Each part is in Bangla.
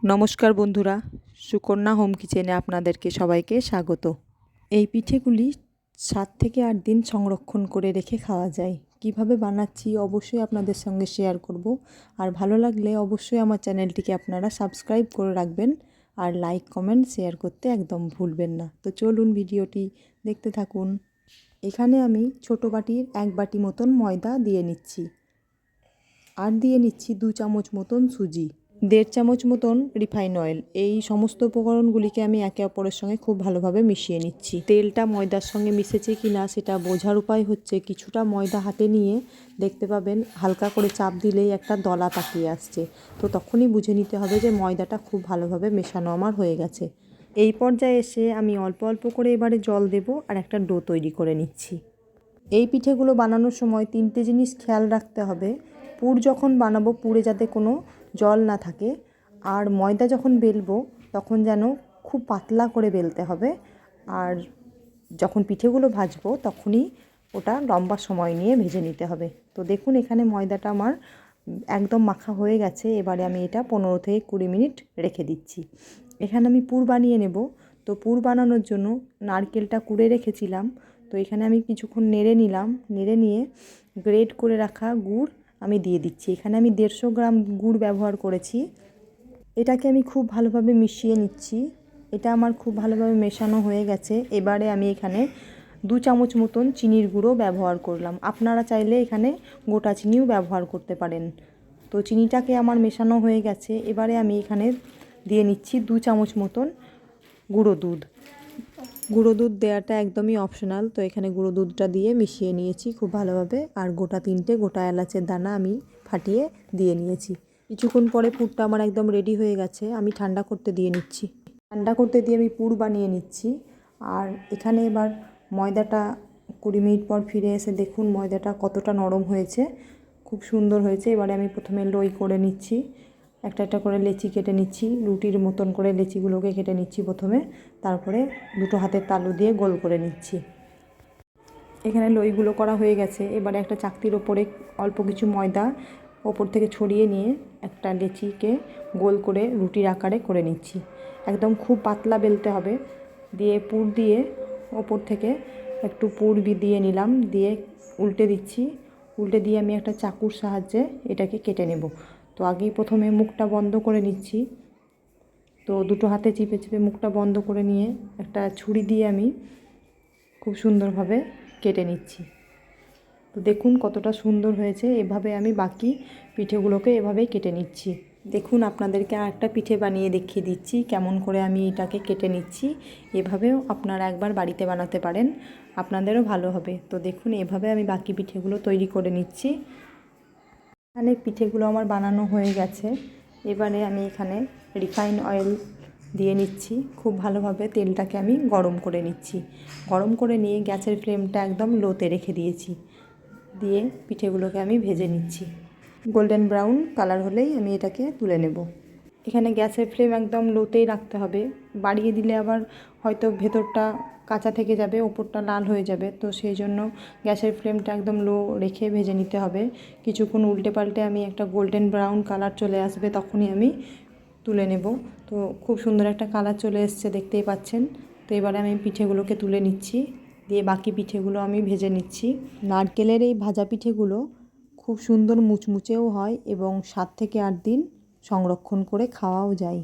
নমস্কার বন্ধুরা, সুকন্যা হোম কিচেনে আপনাদেরকে সবাইকে স্বাগত। এই পিঠেগুলি 7 থেকে 8 দিন সংরক্ষণ করে রেখে খাওয়া যায়। কিভাবে বানাচ্ছি অবশ্যই আপনাদের সঙ্গে শেয়ার করব। আর ভালো লাগলে অবশ্যই আমার চ্যানেলটিকে আপনারা সাবস্ক্রাইব করে রাখবেন আর লাইক কমেন্ট শেয়ার করতে একদম ভুলবেন না। তো চলুন ভিডিওটি দেখতে থাকুন। এখানে আমি ছোটো বাটির 1 বাটি মতন ময়দা দিয়ে নিচ্ছি আর দিয়ে নিচ্ছি 2 চামচ মতন সুজি, 1.5 চামচ মতন রিফাইন অয়েল। এই সমস্ত উপকরণগুলিকে আমি একে অপরের সঙ্গে খুব ভালোভাবে মিশিয়ে নিচ্ছি। তেলটা ময়দার সঙ্গে মিশেছে কি না সেটা বোঝার উপায় হচ্ছে কিছুটা ময়দা হাতে নিয়ে দেখতে পাবেন হালকা করে চাপ দিলেই একটা দলা পাকিয়ে আসছে। তো তখনই বুঝে নিতে হবে যে ময়দাটা খুব ভালোভাবে মেশানো আমার হয়ে গেছে। এই পর্যায়ে এসে আমি অল্প অল্প করে এবারে জল দেব আর একটা ডো তৈরি করে নিচ্ছি। এই পিঠেগুলো বানানোর সময় 3টে জিনিস খেয়াল রাখতে হবে। পুর যখন বানাবো পুরে যাতে কোনো জল না থাকে, আর ময়দা যখন বেলবো তখন যেন খুব পাতলা করে বেলতে হবে, আর যখন পিঠেগুলো ভাজবো তখনই ওটা লম্বা সময় নিয়ে ভেজে নিতে হবে। তো দেখুন এখানে ময়দাটা আমার একদম মাখা হয়ে গেছে। এবারে আমি এটা 15 থেকে 20 মিনিট রেখে দিচ্ছি। এখানে আমি পুর বানিয়ে নেব। তো পুর বানানোর জন্য নারকেলটা কুড়ে রেখেছিলাম, তো এখানে আমি কিছুক্ষণ নেড়ে নিলাম। নেড়ে নিয়ে গ্রেট করে রাখা গুড় আমি দিয়ে দিচ্ছি। এখানে আমি 150 গ্রাম গুড় ব্যবহার করেছি। এটাকে আমি খুব ভালোভাবে মিশিয়ে নিচ্ছি। এটা আমার খুব ভালোভাবে মেশানো হয়ে গেছে। এবারে আমি এখানে 2 চামচ মতন চিনির গুঁড়ো ব্যবহার করলাম। আপনারা চাইলে এখানে গোটা চিনিও ব্যবহার করতে পারেন। তো চিনিটাকে আমার মেশানো হয়ে গেছে। এবারে আমি এখানে দিয়ে নিচ্ছি 2 চামচ মতন গুঁড়ো দুধ। গুঁড়ো দুধ দেওয়াটা একদমই অপশনাল। তো এখানে গুঁড়ো দুধটা দিয়ে মিশিয়ে নিয়েছি খুব ভালোভাবে, আর গোটা 3টে গোটা এলাচের দানা আমি ফাটিয়ে দিয়ে নিয়েছি। কিছুক্ষণ পরে পুরটা আমার একদম রেডি হয়ে গেছে। আমি ঠান্ডা করতে দিয়ে নিচ্ছি। ঠান্ডা করতে দিয়ে আমি পুর বানিয়ে নিচ্ছি। আর এখানে এবার ময়দাটা 20 মিনিট পর ফিরে এসে দেখুন ময়দাটা কতটা নরম হয়েছে, খুব সুন্দর হয়েছে। এবারে আমি প্রথমে লই করে নিচ্ছি, একটা একটা করে লেচি কেটে নিচ্ছি। রুটির মতন করে লেচিগুলোকে কেটে নিচ্ছি প্রথমে, তারপরে দুটো হাতের তালু দিয়ে গোল করে নিচ্ছি। এখানে লইগুলো করা হয়ে গেছে। এবারে একটা চাকতির ওপরে অল্প কিছু ময়দা ওপর থেকে ছড়িয়ে নিয়ে একটা লেচিকে গোল করে রুটির আকারে করে নিচ্ছি। একদম খুব পাতলা বেলতে হবে। দিয়ে পুর দিয়ে ওপর থেকে একটু পুর দিয়ে নিলাম, দিয়ে উল্টে দিচ্ছি। উল্টে দিয়ে আমি একটা চাকুর সাহায্যে এটাকে কেটে নেব। তো আগেই প্রথমে মুখটা বন্ধ করে নিচ্ছি। তো দুটো হাতে চিপে চিপে মুখটা বন্ধ করে নিয়ে একটা ছুরি দিয়ে আমি খুব সুন্দরভাবে কেটে নিচ্ছি। তো দেখুন কতটা সুন্দর হয়েছে। এভাবে আমি বাকি পিঠেগুলোকে এভাবেই কেটে নিচ্ছি। দেখুন আপনাদেরকে আরেকটা পিঠে বানিয়ে দেখিয়ে দিচ্ছি কেমন করে আমি এটাকে কেটে নিচ্ছি। এভাবেও আপনারা একবার বাড়িতে বানাতে পারেন, আপনাদেরও ভালো হবে। তো দেখুন এভাবে আমি বাকি পিঠেগুলো তৈরি করে নিচ্ছি। এখানে পিঠেগুলো আমার বানানো হয়ে গেছে। এবারে আমি এখানে রিফাইন অয়েল দিয়ে নিচ্ছি। খুব ভালোভাবে তেলটাকে আমি গরম করে নিচ্ছি। গরম করে নিয়ে গ্যাসের ফ্লেমটা একদম লোতে রেখে দিয়েছি। দিয়ে পিঠেগুলোকে আমি ভেজে নিচ্ছি। গোল্ডেন ব্রাউন কালার হলেই আমি এটাকে তুলে নেব। এখানে গ্যাসের ফ্লেম একদম লোতেই রাখতে হবে। বাড়িয়ে দিলে আবার হয়তো ভেতরটা কাঁচা থেকে যাবে, ওপরটা লাল হয়ে যাবে। তো সেই জন্য গ্যাসের ফ্লেমটা একদম লো রেখে ভেজে নিতে হবে। কিছুক্ষণ উল্টে পাল্টে আমি একটা গোল্ডেন ব্রাউন কালার চলে আসবে তখনই আমি তুলে নেব। তো খুব সুন্দর একটা কালার চলে এসছে, দেখতেই পাচ্ছেন। তো এবারে আমি পিঠেগুলোকে তুলে নিচ্ছি, দিয়ে বাকি পিঠেগুলো আমি ভেজে নিচ্ছি। নারকেলের এই ভাজা পিঠেগুলো খুব সুন্দর মুচমুচেও হয় এবং 7 থেকে 8 দিন সংরক্ষণ করে খাওয়াও যায়।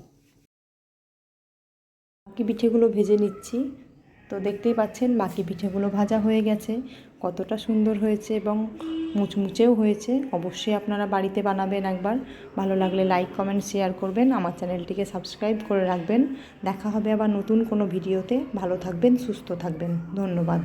বাকি পিঠেগুলো ভেজে নিচ্ছি। তো দেখতেই পাচ্ছেন বাকি পিঠেগুলো ভাজা হয়ে গেছে, কতটা সুন্দর হয়েছে এবং মুচমুচেও হয়েছে। অবশ্যই আপনারা বাড়িতে বানাবেন একবার। ভালো লাগলে লাইক কমেন্ট শেয়ার করবেন, আমার চ্যানেলটিকে সাবস্ক্রাইব করে রাখবেন। দেখা হবে আবার নতুন কোনো ভিডিওতে। ভালো থাকবেন, সুস্থ থাকবেন। ধন্যবাদ।